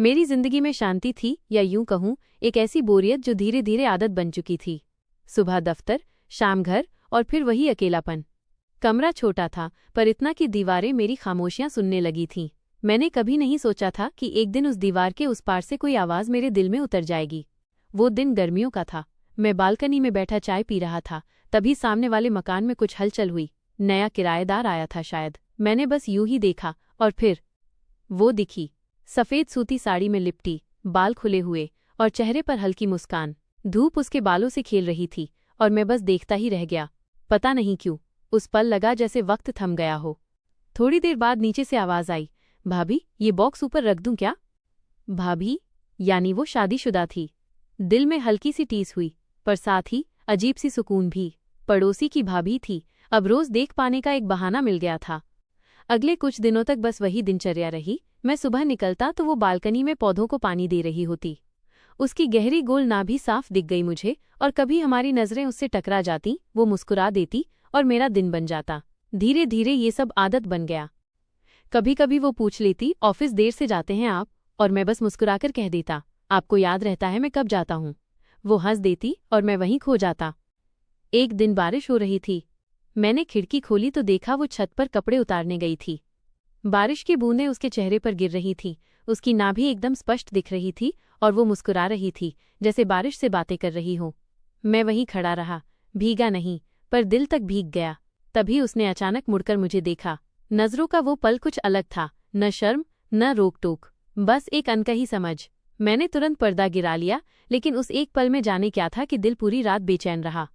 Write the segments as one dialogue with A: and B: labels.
A: मेरी जिंदगी में शांति थी, या यूं कहूं एक ऐसी बोरियत जो धीरे धीरे आदत बन चुकी थी। सुबह दफ्तर, शाम घर और फिर वही अकेलापन। कमरा छोटा था, पर इतना कि दीवारें मेरी खामोशियां सुनने लगी थीं। मैंने कभी नहीं सोचा था कि एक दिन उस दीवार के उस पार से कोई आवाज़ मेरे दिल में उतर जाएगी। वो दिन गर्मियों का था। मैं बालकनी में बैठा चाय पी रहा था, तभी सामने वाले मकान में कुछ हलचल हुई। नया किराएदार आया था शायद। मैंने बस यूं ही देखा और फिर वो दिखी, सफ़ेद सूती साड़ी में लिपटी, बाल खुले हुए और चेहरे पर हल्की मुस्कान। धूप उसके बालों से खेल रही थी और मैं बस देखता ही रह गया। पता नहीं क्यों, उस पल लगा जैसे वक्त थम गया हो। थोड़ी देर बाद नीचे से आवाज़ आई, भाभी ये बॉक्स ऊपर रख दूं क्या? भाभी यानी वो शादीशुदा थी। दिल में हल्की सी टीस हुई, पर साथ ही अजीब सी सुकून भी। पड़ोसी की भाभी थी, अब रोज देख पाने का एक बहाना मिल गया था। अगले कुछ दिनों तक बस वही दिनचर्या रही। मैं सुबह निकलता तो वो बालकनी में पौधों को पानी दे रही होती। उसकी गहरी गोल नाभि साफ दिख गई मुझे, और कभी हमारी नजरें उससे टकरा जाती, वो मुस्कुरा देती और मेरा दिन बन जाता। धीरे धीरे ये सब आदत बन गया। कभी कभी वो पूछ लेती, ऑफिस देर से जाते हैं आप? और मैं बस मुस्कुराकर कह देता, आपको याद रहता है मैं कब जाता हूँ? वो हंस देती और मैं वहीं खो जाता। एक दिन बारिश हो रही थी। मैंने खिड़की खोली तो देखा वो छत पर कपड़े उतारने गई थी। बारिश की बूंदें उसके चेहरे पर गिर रही थीं, उसकी नाभि एकदम स्पष्ट दिख रही थी और वो मुस्कुरा रही थी, जैसे बारिश से बातें कर रही हो। मैं वहीं खड़ा रहा, भीगा नहीं, पर दिल तक भीग गया। तभी उसने अचानक मुड़कर मुझे देखा। नजरों का वो पल कुछ अलग था, न शर्म न रोक टोक, बस एक अनकही समझ। मैंने तुरंत पर्दा गिरा लिया, लेकिन उस एक पल में जाने क्या था कि दिल पूरी रात बेचैन रहा।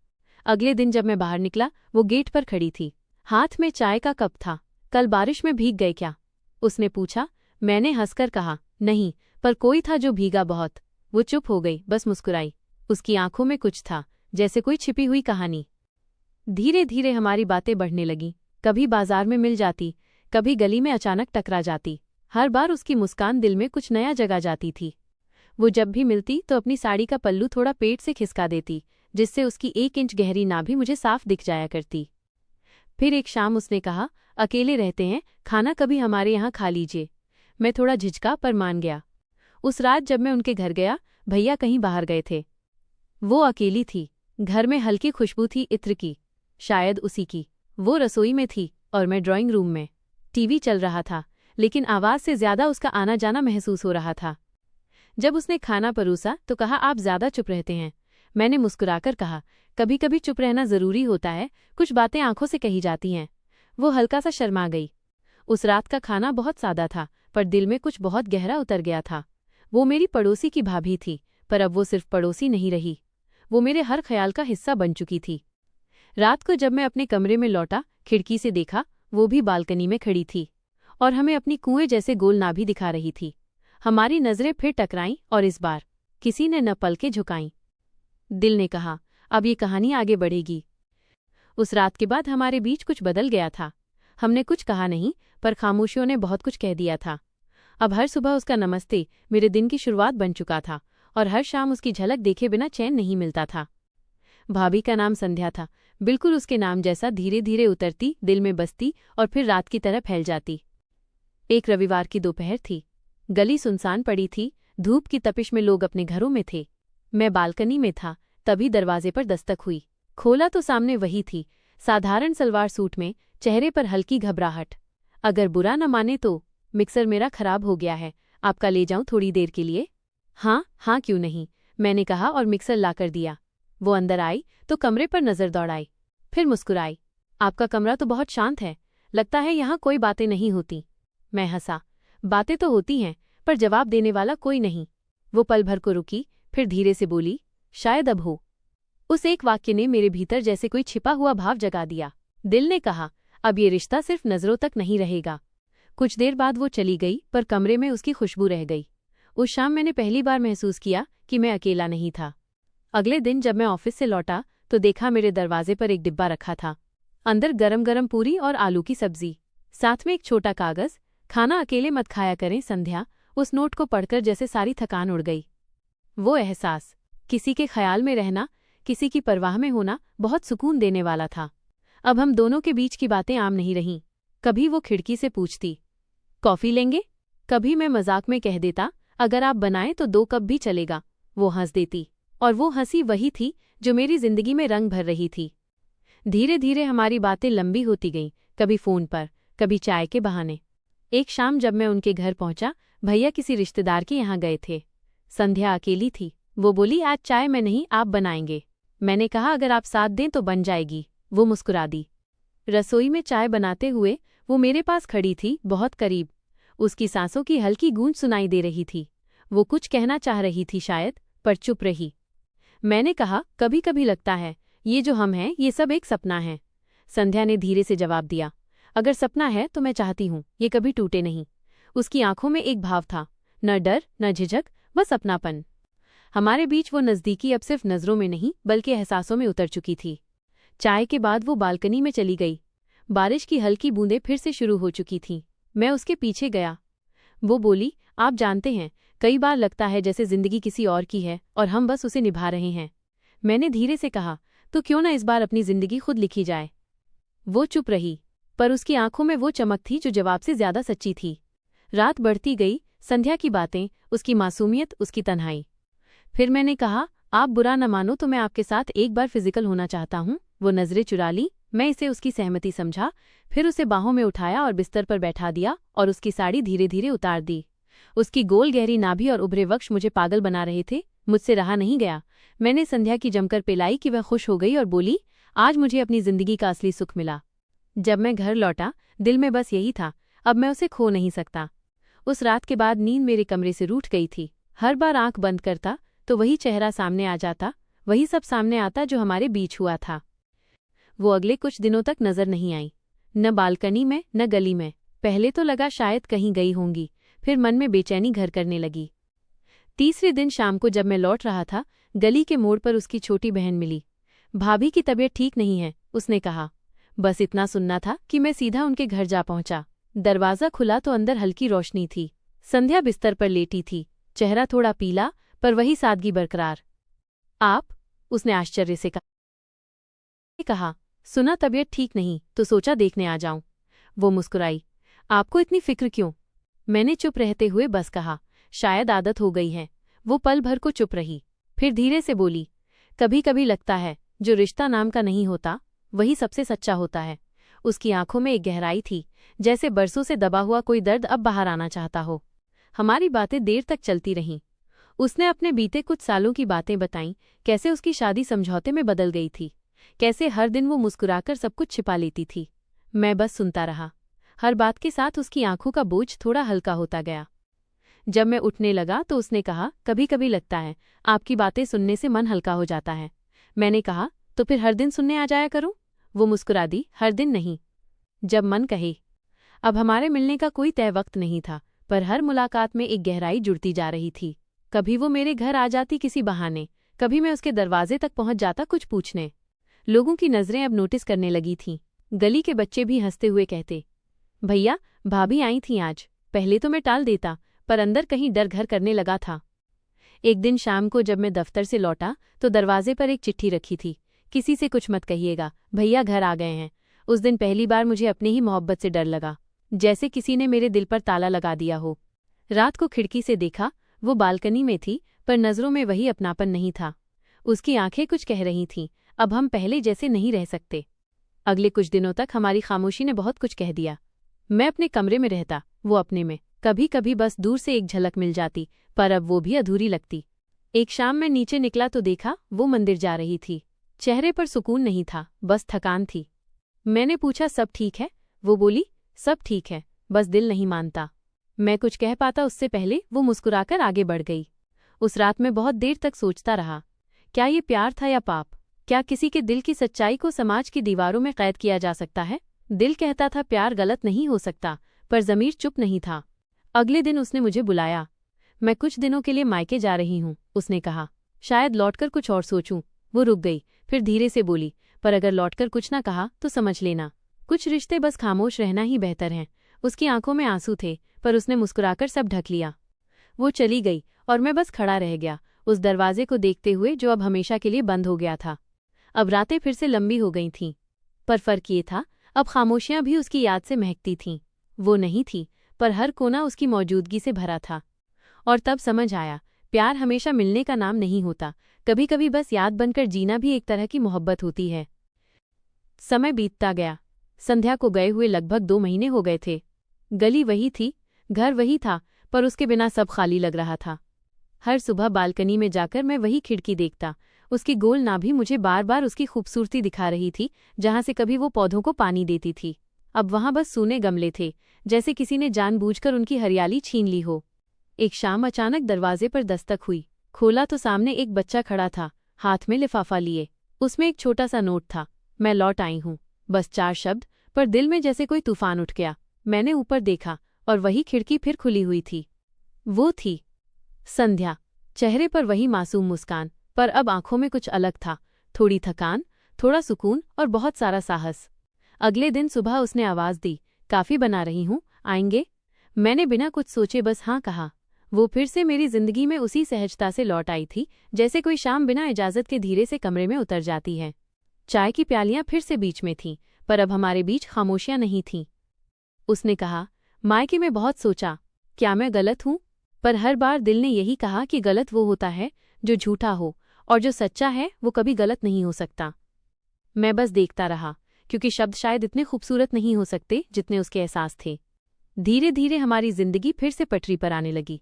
A: अगले दिन जब मैं बाहर निकला, वो गेट पर खड़ी थी, हाथ में चाय का कप था। कल बारिश में भीग गए क्या? उसने पूछा। मैंने हंसकर कहा, नहीं, पर कोई था जो भीगा बहुत। वो चुप हो गई, बस मुस्कुराई। उसकी आंखों में कुछ था, जैसे कोई छिपी हुई कहानी। धीरे धीरे हमारी बातें बढ़ने लगीं। कभी बाजार में मिल जाती, कभी गली में अचानक टकरा जाती। हर बार उसकी मुस्कान दिल में कुछ नया जगा जाती थी। वो जब भी मिलती तो अपनी साड़ी का पल्लू थोड़ा पेट से खिसका देती, जिससे उसकी 1 इंच गहरी नाभि मुझे साफ दिख जाया करती। फिर एक शाम उसने कहा, अकेले रहते हैं, खाना कभी हमारे यहाँ खा लीजिए। मैं थोड़ा झिझका, पर मान गया। उस रात जब मैं उनके घर गया, भैया कहीं बाहर गए थे। वो अकेली थी। घर में हल्की खुशबू थी इत्र की, शायद उसी की। वो रसोई में थी और मैं ड्राइंग रूम में। टीवी चल रहा था, लेकिन आवाज़ से ज्यादा उसका आना जाना महसूस हो रहा था। जब उसने खाना परोसा तो कहा, आप ज्यादा चुप रहते हैं। मैंने मुस्कुराकर कहा, कभी कभी चुप रहना जरूरी होता है, कुछ बातें आंखों से कही जाती हैं। वो हल्का सा शर्मा गई। उस रात का खाना बहुत सादा था, पर दिल में कुछ बहुत गहरा उतर गया था। वो मेरी पड़ोसी की भाभी थी, पर अब वो सिर्फ पड़ोसी नहीं रही, वो मेरे हर ख्याल का हिस्सा बन चुकी थी। रात को जब मैं अपने कमरे में लौटा, खिड़की से देखा, वो भी बालकनी में खड़ी थी और हमें अपनी कुएं जैसे गोल नाभि दिखा रही थी। हमारी नजरें फिर टकराईं और इस बार किसी ने न पलकें झुकाईं। दिल ने कहा, अब ये कहानी आगे बढ़ेगी। उस रात के बाद हमारे बीच कुछ बदल गया था। हमने कुछ कहा नहीं, पर खामोशियों ने बहुत कुछ कह दिया था। अब हर सुबह उसका नमस्ते मेरे दिन की शुरुआत बन चुका था, और हर शाम उसकी झलक देखे बिना चैन नहीं मिलता था। भाभी का नाम संध्या था, बिल्कुल उसके नाम जैसा, धीरे धीरे उतरती, दिल में बसती और फिर रात की तरह फैल जाती। एक रविवार की दोपहर थी। गली सुनसान पड़ी थी, धूप की तपिश में लोग अपने घरों में थे। मैं बालकनी में था, तभी दरवाजे पर दस्तक हुई। खोला तो सामने वही थी, साधारण सलवार सूट में, चेहरे पर हल्की घबराहट। अगर बुरा न माने तो, मिक्सर मेरा खराब हो गया है, आपका ले जाऊं थोड़ी देर के लिए? हाँ हाँ, क्यों नहीं, मैंने कहा और मिक्सर लाकर दिया। वो अंदर आई तो कमरे पर नजर दौड़ाई, फिर मुस्कुराई। आपका कमरा तो बहुत शांत है, लगता है यहाँ कोई बातें नहीं होती। मैं हंसा, बातें तो होती हैं, पर जवाब देने वाला कोई नहीं। वो पल भर को रुकी, फिर धीरे से बोली, शायद अब हो। उस एक वाक्य ने मेरे भीतर जैसे कोई छिपा हुआ भाव जगा दिया। दिल ने कहा, अब ये रिश्ता सिर्फ नजरों तक नहीं रहेगा। कुछ देर बाद वो चली गई, पर कमरे में उसकी खुशबू रह गई। उस शाम मैंने पहली बार महसूस किया कि मैं अकेला नहीं था। अगले दिन जब मैं ऑफिस से लौटा तो देखा मेरे दरवाजे पर एक डिब्बा रखा था। अंदर गरम गरम पूरी और आलू की सब्जी, साथ में एक छोटा कागज, खाना अकेले मत खाया करें संध्या। उस नोट को पढ़कर जैसे सारी थकान उड़ गई। वो एहसास, किसी के ख्याल में रहना, किसी की परवाह में होना, बहुत सुकून देने वाला था। अब हम दोनों के बीच की बातें आम नहीं रहीं। कभी वो खिड़की से पूछती, कॉफी लेंगे? कभी मैं मजाक में कह देता, अगर आप बनाएं तो 2 कप भी चलेगा। वो हंस देती, और वो हंसी वही थी जो मेरी जिंदगी में रंग भर रही थी। धीरे धीरे हमारी बातें लंबी होती गईं, कभी फोन पर, कभी चाय के बहाने। एक शाम जब मैं उनके घर पहुंचा, भैया किसी रिश्तेदार के यहाँ गए थे। संध्या अकेली थी। वो बोली, आज चाय मैं नहीं, आप बनाएंगे। मैंने कहा, अगर आप साथ दें तो बन जाएगी। वो मुस्कुरा दी। रसोई में चाय बनाते हुए वो मेरे पास खड़ी थी, बहुत करीब। उसकी सांसों की हल्की गूंज सुनाई दे रही थी। वो कुछ कहना चाह रही थी शायद, पर चुप रही। मैंने कहा, कभी कभी लगता है ये जो हम हैं ये सब एक सपना है। संध्या ने धीरे से जवाब दिया, अगर सपना है तो मैं चाहती हूँ ये कभी टूटे नहीं। उसकी आंखों में एक भाव था, न डर न झिझक, बस अपनापन। हमारे बीच वो नज़दीकी अब सिर्फ नज़रों में नहीं बल्कि एहसासों में उतर चुकी थी। चाय के बाद वो बालकनी में चली गई। बारिश की हल्की बूंदें फिर से शुरू हो चुकी थीं। मैं उसके पीछे गया। वो बोली, आप जानते हैं, कई बार लगता है जैसे जिंदगी किसी और की है और हम बस उसे निभा रहे हैं। मैंने धीरे से कहा, तो क्यों ना इस बार अपनी जिंदगी खुद लिखी जाए। वो चुप रही, पर उसकी आंखों में वो चमक थी जो जवाब से ज्यादा सच्ची थी। रात बढ़ती गई, संध्या की बातें, उसकी मासूमियत, उसकी तन्हाई। फिर मैंने कहा, आप बुरा न मानो तो मैं आपके साथ एक बार फिजिकल होना चाहता हूँ। वो नजरें चुरा ली। मैं इसे उसकी सहमति समझा, फिर उसे बाहों में उठाया और बिस्तर पर बैठा दिया और उसकी साड़ी धीरे धीरे उतार दी। उसकी गोल गहरी नाभि और उभरे वक्ष मुझे पागल बना रहे थे। मुझसे रहा नहीं गया। मैंने संध्या की जमकर पिलाई कि वह खुश हो गई और बोली, आज मुझे अपनी जिंदगी का असली सुख मिला। जब मैं घर लौटा, दिल में बस यही था, अब मैं उसे खो नहीं सकता। उस रात के बाद नींद मेरे कमरे से रूठ गई थी। हर बार आंख बंद करता तो वही चेहरा सामने आ जाता, वही सब सामने आता जो हमारे बीच हुआ था। वो अगले कुछ दिनों तक नजर नहीं आई, न बालकनी में न गली में। पहले तो लगा शायद कहीं गई होंगी, फिर मन में बेचैनी घर करने लगी। तीसरे दिन शाम को जब मैं लौट रहा था, गली के मोड़ पर उसकी छोटी बहन मिली। भाभी की तबीयत ठीक नहीं है, उसने कहा। बस इतना सुनना था कि मैं सीधा उनके घर जा पहुंचा। दरवाजा खुला तो अंदर हल्की रोशनी थी। संध्या बिस्तर पर लेटी थी, चेहरा थोड़ा पीला पर वही सादगी बरकरार। आप? उसने आश्चर्य से कहा। सुना तबीयत ठीक नहीं तो सोचा देखने आ जाऊं। वो मुस्कुराई। आपको इतनी फिक्र क्यों? मैंने चुप रहते हुए बस कहा, शायद आदत हो गई है। वो पल भर को चुप रही, फिर धीरे से बोली, कभी कभी लगता है जो रिश्ता नाम का नहीं होता वही सबसे सच्चा होता है। उसकी आंखों में एक गहराई थी, जैसे बरसों से दबा हुआ कोई दर्द अब बाहर आना चाहता हो। हमारी बातें देर तक चलती रहीं। उसने अपने बीते कुछ सालों की बातें बताईं, कैसे उसकी शादी समझौते में बदल गई थी, कैसे हर दिन वो मुस्कुराकर सब कुछ छिपा लेती थी। मैं बस सुनता रहा। हर बात के साथ उसकी आंखों का बोझ थोड़ा हल्का होता गया। जब मैं उठने लगा तो उसने कहा, कभी कभी लगता है आपकी बातें सुनने से मन हल्का हो जाता है। मैंने कहा, तो फिर हर दिन सुनने आ जाया करूं? वो मुस्कुरा दी, हर दिन नहीं, जब मन कहे। अब हमारे मिलने का कोई तय वक्त नहीं था, पर हर मुलाकात में एक गहराई जुड़ती जा रही थी। कभी वो मेरे घर आ जाती किसी बहाने, कभी मैं उसके दरवाजे तक पहुंच जाता कुछ पूछने। लोगों की नजरें अब नोटिस करने लगी थीं। गली के बच्चे भी हंसते हुए कहते, भैया भाभी आई थीं आज। पहले तो मैं टाल देता, पर अंदर कहीं डर घर करने लगा था। एक दिन शाम को जब मैं दफ्तर से लौटा तो दरवाजे पर एक चिट्ठी रखी थी, किसी से कुछ मत कहिएगा, भैया घर आ गए हैं। उस दिन पहली बार मुझे अपनी ही मोहब्बत से डर लगा, जैसे किसी ने मेरे दिल पर ताला लगा दिया हो। रात को खिड़की से देखा, वो बालकनी में थी, पर नजरों में वही अपनापन नहीं था। उसकी आंखें कुछ कह रही थीं, अब हम पहले जैसे नहीं रह सकते। अगले कुछ दिनों तक हमारी खामोशी ने बहुत कुछ कह दिया। मैं अपने कमरे में रहता, वो अपने में। कभी कभी बस दूर से एक झलक मिल जाती, पर अब वो भी अधूरी लगती। एक शाम मैं नीचे निकला तो देखा वो मंदिर जा रही थी। चेहरे पर सुकून नहीं था, बस थकान थी। मैंने पूछा, सब ठीक है? वो बोली, सब ठीक है, बस दिल नहीं मानता। मैं कुछ कह पाता उससे पहले वो मुस्कुराकर आगे बढ़ गई। उस रात में बहुत देर तक सोचता रहा, क्या ये प्यार था या पाप? क्या किसी के दिल की सच्चाई को समाज की दीवारों में कैद किया जा सकता है? दिल कहता था प्यार गलत नहीं हो सकता, पर ज़मीर चुप नहीं था। अगले दिन उसने मुझे बुलाया। मैं कुछ दिनों के लिए मायके जा रही हूँ, उसने कहा। शायद लौटकर कुछ और सोचूं। वो रुक गई, फिर धीरे से बोली, पर अगर लौटकर कुछ ना कहा तो समझ लेना, कुछ रिश्ते बस खामोश रहना ही बेहतर है। उसकी आंखों में आंसू थे, पर उसने मुस्कुराकर सब ढक लिया। वो चली गई और मैं बस खड़ा रह गया, उस दरवाजे को देखते हुए जो अब हमेशा के लिए बंद हो गया था। अब रातें फिर से लंबी हो गई थीं, पर फर्क ये था, अब खामोशियां भी उसकी याद से महकती थीं। वो नहीं थी, पर हर कोना उसकी मौजूदगी से भरा था। और तब समझ आया, प्यार हमेशा मिलने का नाम नहीं होता, कभी कभी बस याद बनकर जीना भी एक तरह की मोहब्बत होती है। समय बीतता गया। संध्या को गए हुए लगभग 2 महीने हो गए थे। गली वही थी, घर वही था, पर उसके बिना सब खाली लग रहा था। हर सुबह बालकनी में जाकर मैं वही खिड़की देखता, उसकी गोल नाभि मुझे बार बार उसकी खूबसूरती दिखा रही थी, जहां से कभी वो पौधों को पानी देती थी। अब वहां बस सूने गमले थे, जैसे किसी ने जानबूझकर उनकी हरियाली छीन ली हो। एक शाम अचानक दरवाजे पर दस्तक हुई। खोला तो सामने एक बच्चा खड़ा था, हाथ में लिफाफा लिए। उसमें एक छोटा सा नोट था, मैं लौट आई हूँ। बस 4 शब्द, पर दिल में जैसे कोई तूफान उठ गया। मैंने ऊपर देखा और वही खिड़की फिर खुली हुई थी। वो थी संध्या। चेहरे पर वही मासूम मुस्कान, पर अब आंखों में कुछ अलग था, थोड़ी थकान, थोड़ा सुकून और बहुत सारा साहस। अगले दिन सुबह उसने आवाज दी, काफी बना रही हूँ, आएंगे? मैंने बिना कुछ सोचे बस हाँ कहा। वो फिर से मेरी जिंदगी में उसी सहजता से लौट आई थी, जैसे कोई शाम बिना इजाजत के धीरे से कमरे में उतर जाती है। चाय की प्यालियां फिर से बीच में थीं, पर अब हमारे बीच खामोशियां नहीं थीं। उसने कहा, मायके में बहुत सोचा, क्या मैं गलत हूँ? पर हर बार दिल ने यही कहा कि गलत वो होता है जो झूठा हो, और जो सच्चा है वो कभी गलत नहीं हो सकता। मैं बस देखता रहा, क्योंकि शब्द शायद इतने खूबसूरत नहीं हो सकते जितने उसके एहसास थे। धीरे धीरे हमारी जिंदगी फिर से पटरी पर आने लगी।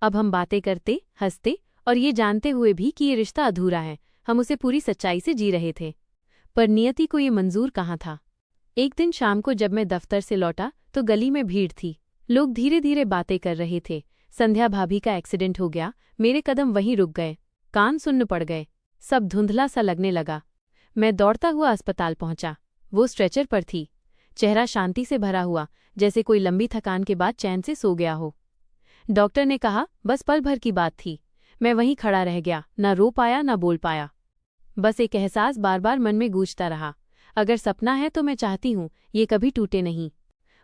A: अब हम बातें करते, हंसते और ये जानते हुए भी कि ये रिश्ता अधूरा है, हम उसे पूरी सच्चाई से जी रहे थे। पर नियति को ये मंजूर कहाँ था। एक दिन शाम को जब मैं दफ्तर से लौटा तो गली में भीड़ थी, लोग धीरे धीरे बातें कर रहे थे। संध्या भाभी का एक्सीडेंट हो गया। मेरे कदम वहीं रुक गए, कान सुन्न पड़ गए, सब धुंधला सा लगने लगा। मैं दौड़ता हुआ अस्पताल पहुंचा। वो स्ट्रेचर पर थी, चेहरा शांति से भरा हुआ, जैसे कोई लंबी थकान के बाद चैन से सो गया हो। डॉक्टर ने कहा, बस पल भर की बात थी। मैं वहीं खड़ा रह गया, ना रो पाया ना बोल पाया। बस एक एहसास बार बार मन में गूंजता रहा, अगर सपना है तो मैं चाहती हूँ ये कभी टूटे नहीं।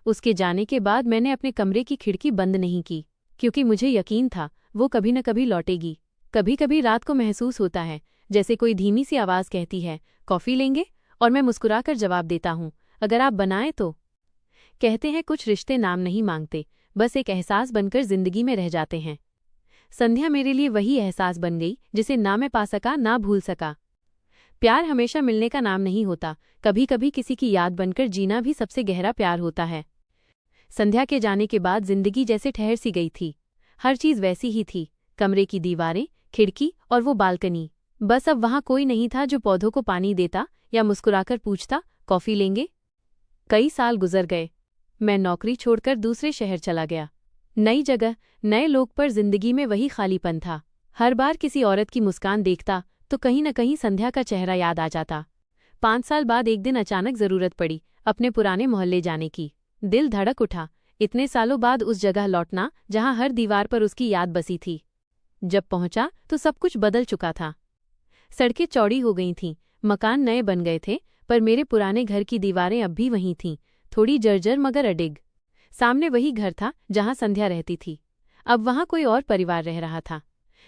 A: उसके जाने के बाद मैंने अपने कमरे की खिड़की बंद नहीं की, क्योंकि मुझे यकीन था वो कभी न कभी लौटेगी। कभी कभी रात को महसूस होता है जैसे कोई धीमी सी आवाज़ कहती है, कॉफ़ी लेंगे? और मैं मुस्कुराकर जवाब देता हूँ, अगर आप बनाएं तो। कहते हैं कुछ रिश्ते नाम नहीं मांगते, बस एक एहसास बनकर जिंदगी में रह जाते हैं। संध्या मेरे लिए वही एहसास बन गई जिसे ना मैं पा सका ना भूल सका। प्यार हमेशा मिलने का नाम नहीं होता, कभी कभी किसी की याद बनकर जीना भी सबसे गहरा प्यार होता है। संध्या के जाने के बाद जिंदगी जैसे ठहर सी गई थी। हर चीज वैसी ही थी, कमरे की दीवारें, खिड़की और वो बालकनी। बस अब वहां कोई नहीं था जो पौधों को पानी देता या मुस्कुराकर पूछता, कॉफी लेंगे? कई साल गुजर गए। मैं नौकरी छोड़कर दूसरे शहर चला गया। नई जगह, नए लोग, पर जिंदगी में वही खालीपन था। हर बार किसी औरत की मुस्कान देखता तो कहीं न कहीं संध्या का चेहरा याद आ जाता। 5 साल बाद एक दिन अचानक जरूरत पड़ी अपने पुराने मोहल्ले जाने की। दिल धड़क उठा, इतने सालों बाद उस जगह लौटना जहां हर दीवार पर उसकी याद बसी थी। जब पहुंचा तो सब कुछ बदल चुका था। सड़कें चौड़ी हो गई थीं, मकान नए बन गए थे, पर मेरे पुराने घर की दीवारें अब भी वहीं थीं, थोड़ी जर्जर मगर अडिग। सामने वही घर था जहां संध्या रहती थी। अब वहां कोई और परिवार रह रहा था।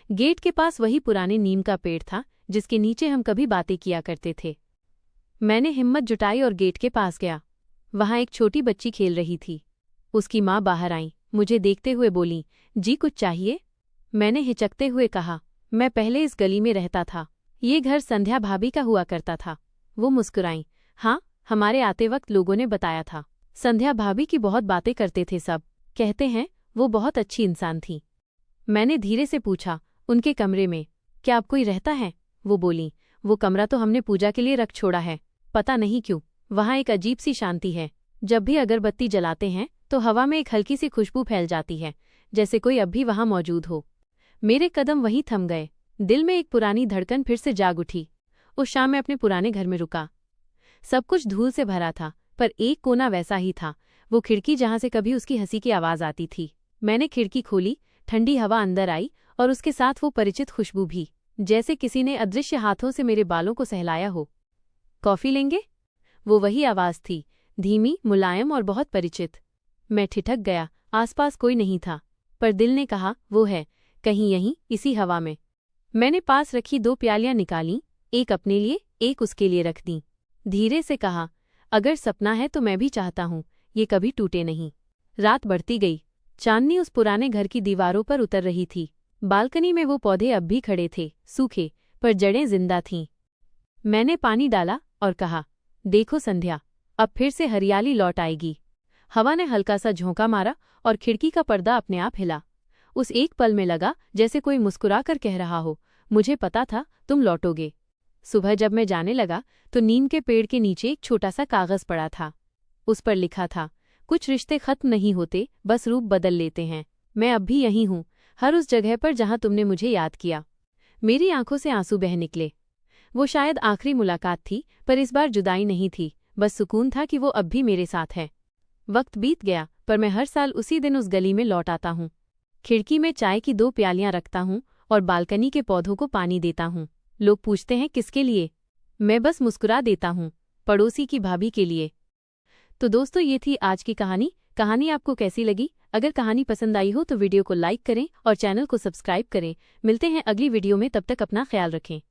A: गेट के पास वही पुराने नीम का पेड़ था जिसके नीचे हम कभी बातें किया करते थे। मैंने हिम्मत जुटाई और गेट के पास गया। वहां एक छोटी बच्ची खेल रही थी। उसकी माँ बाहर आई, मुझे देखते हुए बोली, जी कुछ चाहिए? मैंने हिचकते हुए कहा, मैं पहले इस गली में रहता था, ये घर संध्या भाभी का हुआ करता था। वो मुस्कुराई, हाँ, हमारे आते वक्त लोगों ने बताया था। संध्या भाभी की बहुत बातें करते थे सब, कहते हैं वो बहुत अच्छी इंसान थी। मैंने धीरे से पूछा, उनके कमरे में क्या अब कोई रहता है? वो बोली, वो कमरा तो हमने पूजा के लिए रख छोड़ा है, पता नहीं क्यों, वहाँ एक अजीब सी शांति है। जब भी अगरबत्ती जलाते हैं तो हवा में एक हल्की सी खुशबू फैल जाती है, जैसे कोई अब भी वहाँ मौजूद हो। मेरे कदम वहीं थम गए, दिल में एक पुरानी धड़कन फिर से जाग उठी। उस शाम मैं अपने पुराने घर में रुका। सब कुछ धूल से भरा था, पर एक कोना वैसा ही था, वो खिड़की जहाँ से कभी उसकी हंसी की आवाज़ आती थी। मैंने खिड़की खोली, ठंडी हवा अंदर आई और उसके साथ वो परिचित खुशबू भी, जैसे किसी ने अदृश्य हाथों से मेरे बालों को सहलाया हो। कॉफ़ी लेंगे? वो वही आवाज़ थी, धीमी, मुलायम और बहुत परिचित। मैं ठिठक गया, आसपास कोई नहीं था, पर दिल ने कहा, वो है, कहीं यहीं, इसी हवा में। मैंने पास रखी 2 प्यालियां निकालीं, एक अपने लिए, एक उसके लिए रख दी। धीरे से कहा, अगर सपना है तो मैं भी चाहता हूँ ये कभी टूटे नहीं। रात बढ़ती गई, चांदनी उस पुराने घर की दीवारों पर उतर रही थी। बालकनी में वो पौधे अब भी खड़े थे, सूखे, पर जड़ें जिंदा थीं। मैंने पानी डाला और कहा, देखो संध्या, अब फिर से हरियाली लौट आएगी। हवा ने हल्का सा झोंका मारा और खिड़की का पर्दा अपने आप हिला। उस एक पल में लगा जैसे कोई मुस्कुराकर कह रहा हो, मुझे पता था तुम लौटोगे। सुबह जब मैं जाने लगा तो नीम के पेड़ के नीचे एक छोटा सा कागज पड़ा था। उस पर लिखा था, कुछ रिश्ते खत्म नहीं होते, बस रूप बदल लेते हैं। मैं अब भी यहीं हूँ, हर उस जगह पर जहाँ तुमने मुझे याद किया। मेरी आंखों से आंसू बह निकले। वो शायद आखिरी मुलाकात थी, पर इस बार जुदाई नहीं थी, बस सुकून था कि वो अब भी मेरे साथ है। वक्त बीत गया, पर मैं हर साल उसी दिन उस गली में लौट आता हूँ। खिड़की में चाय की 2 प्यालियां रखता हूँ और बालकनी के पौधों को पानी देता हूँ। लोग पूछते हैं किसके लिए? मैं बस मुस्कुरा देता हूँ, पड़ोसी की भाभी के लिए। तो दोस्तों, ये थी आज की कहानी। कहानी आपको कैसी लगी? अगर कहानी पसंद आई हो तो वीडियो को लाइक करें और चैनल को सब्सक्राइब करें। मिलते हैं अगली वीडियो में, तब तक अपना ख्याल रखें।